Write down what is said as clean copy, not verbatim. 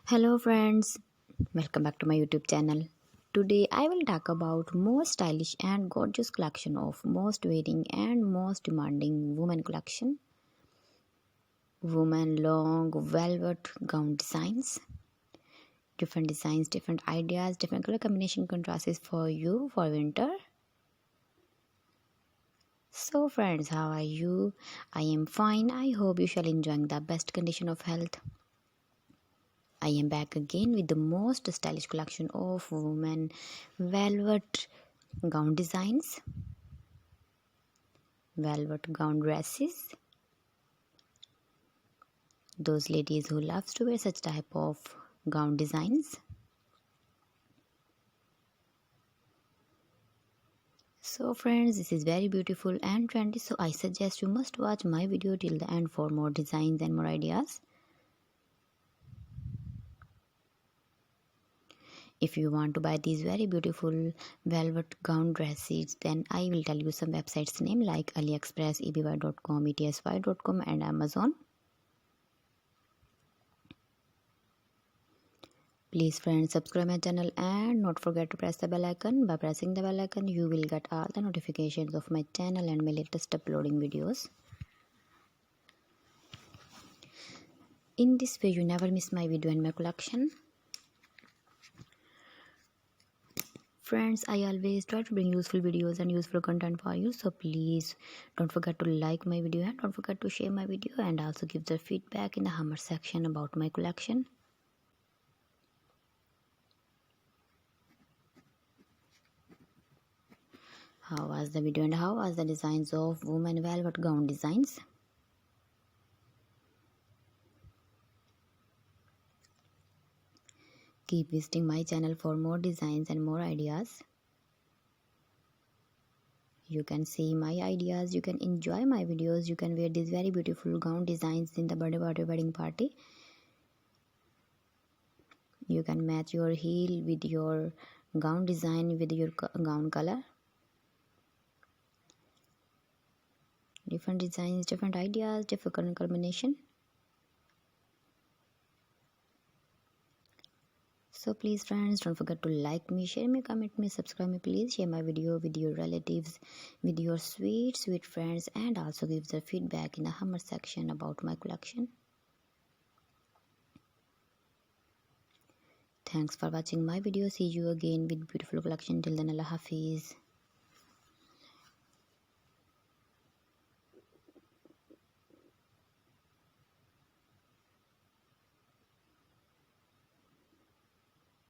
Hello friends, welcome back to my YouTube channel. Today I will talk about most stylish and gorgeous collection of most wearing and most demanding women collection. Women long velvet gown designs. Different designs, different ideas, different color combination contrasts for you for winter. So friends, how are you? I am fine. I hope you shall enjoying the best condition of health. I am back again with the most stylish collection of women velvet gown designs, velvet gown dresses. Those ladies who loves to wear such type of gown designs. So friends, this is very beautiful and trendy, so I suggest you must watch my video till the end for more designs and more ideas. If you want to buy these very beautiful velvet gown dresses, then I will tell you some websites name like AliExpress, eby.com, etsy.com and Amazon. Please friends, subscribe my channel and not forget to press the bell icon. By pressing the bell icon, you will get all the notifications of my channel and my latest uploading videos. In this way, you never miss my video and my collection. Friends, I always try to bring useful videos and useful content for you. So please don't forget to like my video and don't forget to share my video and also give the feedback in the comment section about my collection. How was the video and how was the designs of women velvet gown designs? Keep visiting my channel for more designs and more ideas. You can see my ideas, you can enjoy my videos, you can wear these very beautiful gown designs in the birthday party, wedding party. You can match your heel with your gown design with your gown color. Different designs, different ideas, different color combination. So please friends, don't forget to like me, share me, comment me, subscribe me, please share my video with your relatives, with your sweet friends, and also give the feedback in the comment section about my collection. Thanks for watching my video. See you again with beautiful collection. Till then, Allah Hafiz.